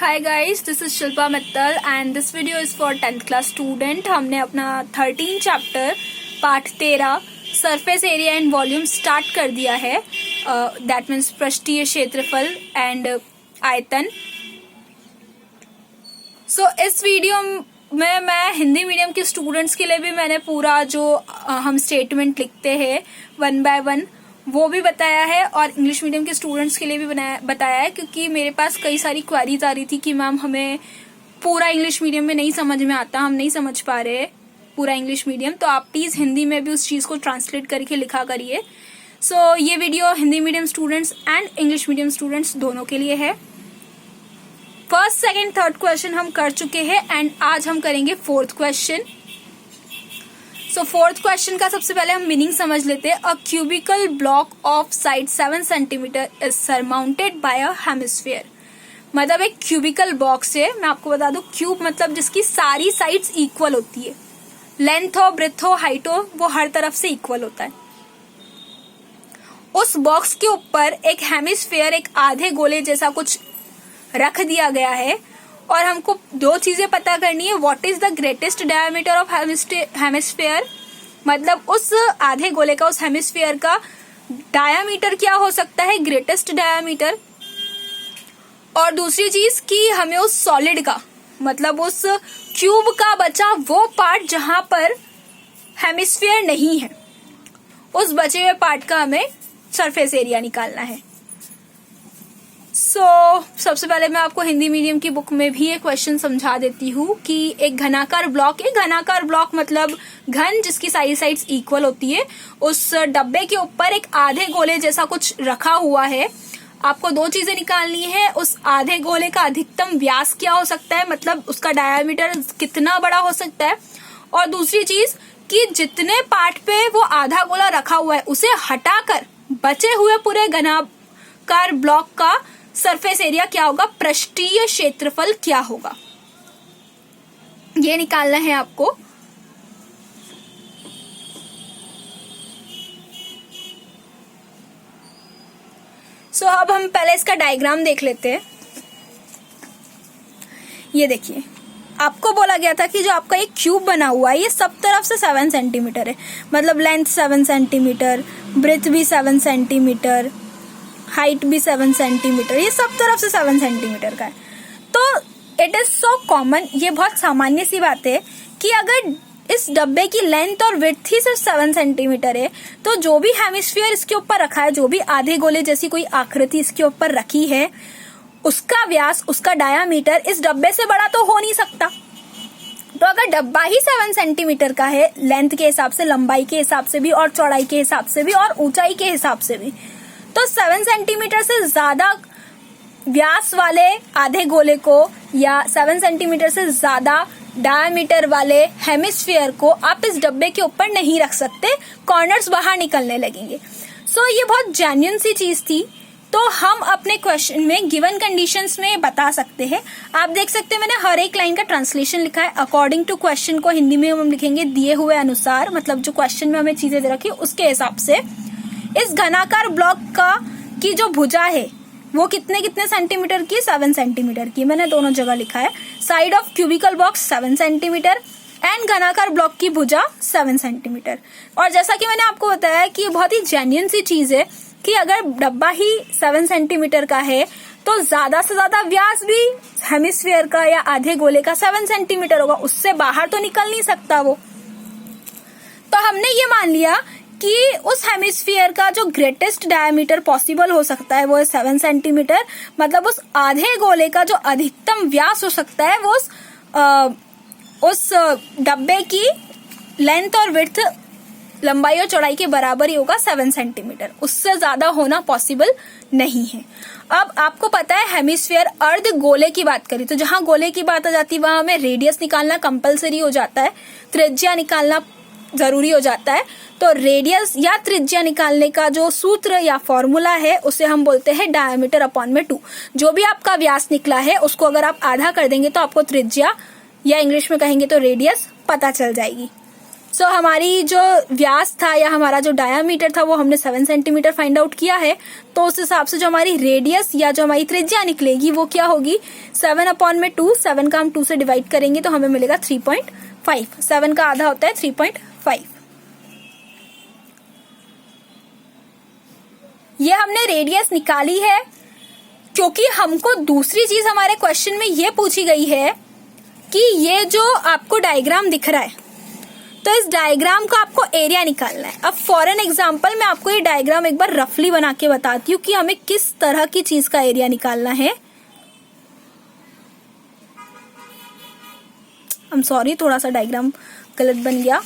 Hi guys, this is Shilpa Mittal and this video is for 10th class student. हमने अपना 13 chapter part 13 surface area and volume start कर दिया है। That means पृष्ठीय क्षेत्रफल एंड आयतन। सो इस वीडियो में मैं हिंदी मीडियम के स्टूडेंट्स के लिए भी मैंने पूरा जो हम स्टेटमेंट लिखते हैं 1 by 1 वो भी बताया है और इंग्लिश मीडियम के स्टूडेंट्स के लिए भी बताया है, क्योंकि मेरे पास कई सारी क्वेरीज आ रही थी कि मैम हमें पूरा इंग्लिश मीडियम में नहीं समझ में आता, हम नहीं समझ पा रहे पूरा इंग्लिश मीडियम, तो आप प्लीज हिंदी में भी उस चीज को ट्रांसलेट करके लिखा करिए। सो ये video Hindi medium students and English medium students दोनों के लिए है। फर्स्ट, सेकेंड, थर्ड क्वेश्चन हम कर चुके हैं एंड आज हम करेंगे fourth question. So fourth question का सबसे पहले हम मीनिंग समझ लेते हैं। A cubical block of side 7 centimetre is surmounted by a hemisphere. मतलब एक क्यूबिकल बॉक्स है। मैं आपको बता दूं, क्यूब मतलब जिसकी सारी साइड्स इक्वल होती है, लेंथ हो, ब्रेथ हो, हाइट हो, वो हर तरफ से इक्वल होता है। उस बॉक्स के ऊपर एक हेमिस्फीयर, एक आधे गोले जैसा कुछ रख दिया गया है और हमको दो चीजें पता करनी है। What is the greatest diameter of hemisphere, मतलब उस आधे गोले का, उस हेमिस्फीयर का डायमीटर क्या हो सकता है, ग्रेटेस्ट डायमीटर। और दूसरी चीज कि हमें उस सॉलिड का, मतलब उस क्यूब का बचा वो पार्ट जहां पर हेमिस्फीयर नहीं है, उस बचे हुए पार्ट का हमें सरफेस एरिया निकालना है। सबसे पहले मैं आपको हिंदी मीडियम की बुक में भी एक क्वेश्चन समझा देती हूँ कि एक घनाकार ब्लॉक मतलब घन जिसकी सारी साइड्स इक्वल होती है, उस डब्बे के ऊपर एक आधे गोले जैसा कुछ रखा हुआ है। आपको दो चीजें निकालनी है। उस आधे गोले का अधिकतम व्यास क्या हो सकता है, मतलब उसका डायमीटर कितना बड़ा हो सकता है, और दूसरी चीज कि जितने पार्ट पे वो आधा गोला रखा हुआ है उसे हटाकर बचे हुए पूरे घनाकार ब्लॉक का सरफेस एरिया क्या होगा, पृष्ठीय क्षेत्रफल क्या होगा, ये निकालना है आपको। अब हम पहले इसका डायग्राम देख लेते हैं। ये देखिए, आपको बोला गया था कि जो आपका एक क्यूब बना हुआ है ये सब तरफ से 7 सेंटीमीटर है, मतलब लेंथ 7 सेंटीमीटर, ब्रेथ भी 7 सेंटीमीटर, हाइट भी 7 सेंटीमीटर, ये सब तरफ से 7 सेंटीमीटर का है। तो इट इज सो कॉमन, ये बहुत सामान्य सी बात है कि अगर इस डब्बे की लेंथ और विड्थ ही सिर्फ 7 सेंटीमीटर है, तो जो भी हेमिस्फीयर इसके ऊपर रखा है, जो भी आधे गोले जैसी कोई आकृति इसके ऊपर रखी है, उसका व्यास, उसका डायामीटर इस डब्बे से बड़ा तो हो नहीं सकता। तो अगर डब्बा ही 7 सेंटीमीटर का है, लेंथ के हिसाब से, लंबाई के हिसाब से भी, और चौड़ाई के हिसाब से भी, और ऊंचाई के हिसाब से भी, तो 7 सेंटीमीटर से ज्यादा व्यास वाले आधे गोले को या 7 सेंटीमीटर से ज्यादा डायमीटर वाले हेमिस्फीयर को आप इस डब्बे के ऊपर नहीं रख सकते, कॉर्नर्स बाहर निकलने लगेंगे। ये बहुत जेन्युइन सी चीज थी, तो हम अपने क्वेश्चन में गिवन कंडीशंस में बता सकते हैं। आप देख सकते हैं मैंने हर एक लाइन का ट्रांसलेशन लिखा है। अकॉर्डिंग टू क्वेश्चन को हिंदी में हम लिखेंगे दिए हुए अनुसार, मतलब जो क्वेश्चन में हमें चीजें दे रखी उसके हिसाब से। इस घनाकार ब्लॉक का की जो भुजा है वो कितने सेंटीमीटर की, 7 सेंटीमीटर की, मैंने दोनों जगह लिखा है। Side of cubical box 7 centimetre and घनाकार ब्लॉक की भुजा 7 सेंटीमीटर। और जैसा कि मैंने आपको बताया कि बहुत ही जेन्युइन सी चीज है कि अगर डब्बा ही 7 सेंटीमीटर का है तो ज्यादा से ज्यादा व्यास भी हेमिस्फीयर का या आधे गोले का 7 सेंटीमीटर होगा, उससे बाहर तो निकल नहीं सकता वो। तो हमने ये मान लिया कि उस हेमिस्फीयर का जो ग्रेटेस्ट डायमीटर पॉसिबल हो सकता है वो है 7 सेंटीमीटर, मतलब उस आधे गोले का जो अधिकतम व्यास हो सकता है वो उस डब्बे की लेंथ और विड्थ, लंबाई और चौड़ाई के बराबर ही होगा, 7 सेंटीमीटर, उससे ज्यादा होना पॉसिबल नहीं है। अब आपको पता है हेमिस्फीयर अर्ध गोले की बात करें तो जहां गोले की बात आ जाती है वहां हमें रेडियस निकालना कंपलसरी हो जाता है, त्रिज्या निकालना जरूरी हो जाता है। तो रेडियस या त्रिज्या निकालने का जो सूत्र या फॉर्मूला है उसे हम बोलते हैं डायमीटर अपॉन में 2। जो भी आपका व्यास निकला है उसको अगर आप आधा कर देंगे तो आपको त्रिज्या या इंग्लिश में कहेंगे तो रेडियस पता चल जाएगी। सो हमारी जो व्यास था या हमारा जो डायामीटर था वो हमने 7 सेंटीमीटर फाइंड आउट किया है। तो उस हिसाब से जो हमारी रेडियस या जो हमारी त्रिज्या निकलेगी वो क्या होगी, 7/2। 7 का हम 2 से डिवाइड करेंगे तो हमें मिलेगा 3.5। 7 का आधा होता है 3.5। ये हमने रेडियस निकाली है क्योंकि हमको दूसरी चीज हमारे क्वेश्चन में ये पूछी गई है कि ये जो आपको डायग्राम दिख रहा है तो इस डायग्राम का आपको एरिया निकालना है। अब फॉर एन एग्जाम्पल मैं आपको ये डायग्राम एक बार रफली बना के बताती हूँ कि हमें किस तरह की चीज का एरिया निकालना है। I'm सॉरी, थोड़ा सा डायग्राम गलत बन गया,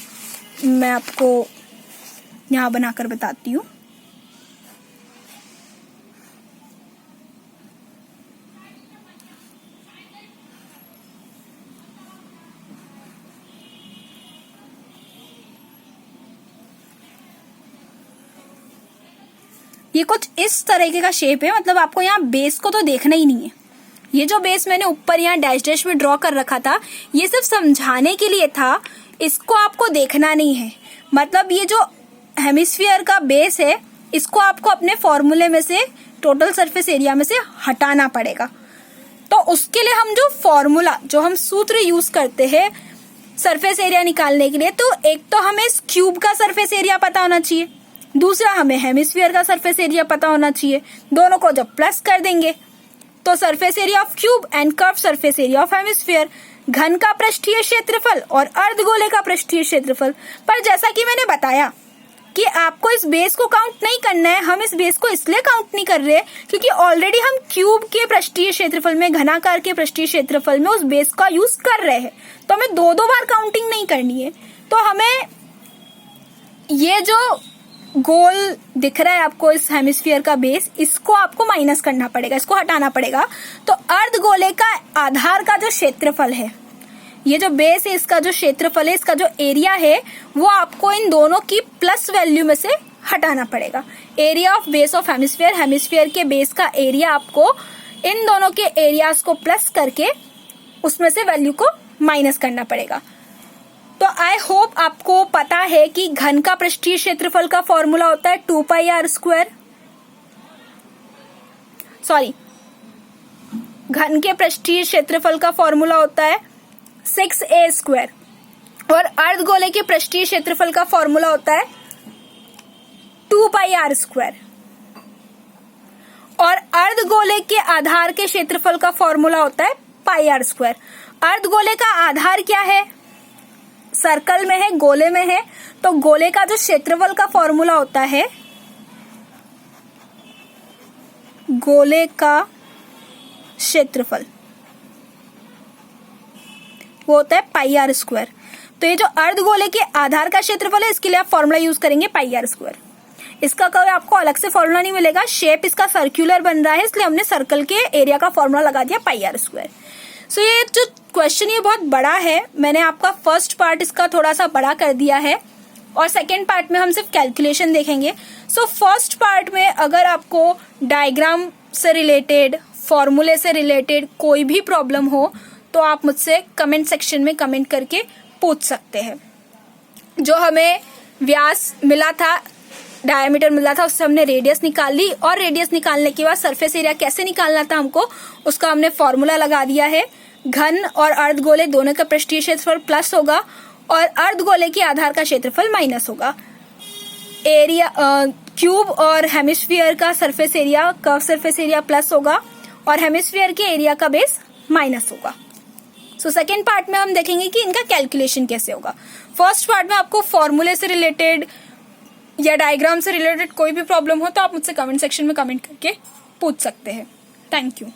मैं आपको यहाँ बनाकर बताती हूँ। ये कुछ इस तरीके का शेप है, मतलब आपको यहाँ बेस को तो देखना ही नहीं है। ये जो बेस मैंने ऊपर यहाँ डैश डैश में ड्रॉ कर रखा था ये सिर्फ समझाने के लिए था, इसको आपको देखना नहीं है। मतलब ये जो हेमिस्फीयर का बेस है इसको आपको अपने फॉर्मूले में से, टोटल सरफेस एरिया में से हटाना पड़ेगा। तो उसके लिए हम जो फॉर्मूला, जो हम सूत्र यूज करते हैं सरफेस एरिया निकालने के लिए, तो एक तो हमें इस क्यूब का सरफेस एरिया पता होना चाहिए, दूसरा हमें हेमिस्फीयर का सरफेस एरिया पता होना चाहिए। दोनों को जब प्लस कर देंगे तो surface area of cube and curve surface area of hemisphere, घन का पृष्ठीय क्षेत्रफल और अर्धगोले का पृष्ठीय क्षेत्रफल। पर जैसा कि मैंने बताया कि आपको इस बेस को काउंट नहीं करना है, हम इस बेस को इसलिए काउंट नहीं कर रहे क्योंकि ऑलरेडी हम क्यूब के पृष्ठीय क्षेत्रफल में, घनाकार के पृष्ठीय क्षेत्रफल में उस बेस का यूज कर रहे हैं, तो हमें दो बार काउंटिंग नहीं करनी है। तो हमें ये जो गोल दिख रहा है आपको इस हेमिस्फीयर का बेस, इसको आपको माइनस करना पड़ेगा, इसको हटाना पड़ेगा। तो अर्धगोले का आधार का जो क्षेत्रफल है, ये जो बेस है इसका जो क्षेत्रफल है, इसका जो एरिया है वो आपको इन दोनों की प्लस वैल्यू में से हटाना पड़ेगा। Area of base of hemisphere, hemisphere के बेस का एरिया आपको इन दोनों के एरियाज को प्लस करके उसमें से वैल्यू को माइनस करना पड़ेगा। तो आई होप आपको पता है कि घन का पृष्ठीय क्षेत्रफल का फॉर्मूला होता है 2πr²। सॉरी, घन के पृष्ठीय क्षेत्रफल का फॉर्मूला होता है 6a² और अर्धगोले के पृष्ठीय क्षेत्रफल का फॉर्मूला होता है 2πr²। और अर्धगोले के आधार के क्षेत्रफल का फॉर्मूला होता है πr²। अर्धगोले का आधार क्या है, सर्कल में है, गोले में है, तो गोले का जो क्षेत्रफल का फॉर्मूला होता है, गोले का क्षेत्रफल वो होता है πr²। तो ये जो अर्धगोले के आधार का क्षेत्रफल है इसके लिए आप फॉर्मूला यूज करेंगे πr²। इसका कभी आपको अलग से फॉर्मूला नहीं मिलेगा, शेप इसका सर्कुलर बन रहा है इसलिए हमने सर्कल के एरिया का फॉर्मूला लगा दिया πr²। सो ये जो क्वेश्चन ये बहुत बड़ा है, मैंने आपका फर्स्ट पार्ट इसका थोड़ा सा बड़ा कर दिया है और सेकेंड पार्ट में हम सिर्फ कैलकुलेशन देखेंगे। सो फर्स्ट पार्ट में अगर आपको डायग्राम से रिलेटेड, फॉर्मूले से रिलेटेड कोई भी प्रॉब्लम हो तो आप मुझसे कमेंट सेक्शन में कमेंट करके पूछ सकते हैं। जो हमें व्यास मिला था, डायमीटर मिला था, उससे हमने रेडियस निकाल ली और रेडियस निकालने के बाद सरफेस एरिया कैसे निकालना था हमको, उसका हमने फॉर्मूला लगा दिया है। घन और अर्धगोले दोनों का पृष्ठीय क्षेत्रफल प्लस होगा और अर्धगोले के आधार का क्षेत्रफल माइनस होगा। एरिया क्यूब और हेमिस्फीयर का surface area, curve surface area plus होगा और हेमिस्फीयर के एरिया का बेस माइनस होगा। सो सेकेंड पार्ट में हम देखेंगे कि इनका कैलकुलेशन कैसे होगा। फर्स्ट पार्ट में आपको फॉर्मूले से रिलेटेड या डायग्राम से रिलेटेड कोई भी प्रॉब्लम हो तो आप मुझसे कमेंट सेक्शन में कमेंट करके पूछ सकते हैं। Thank you.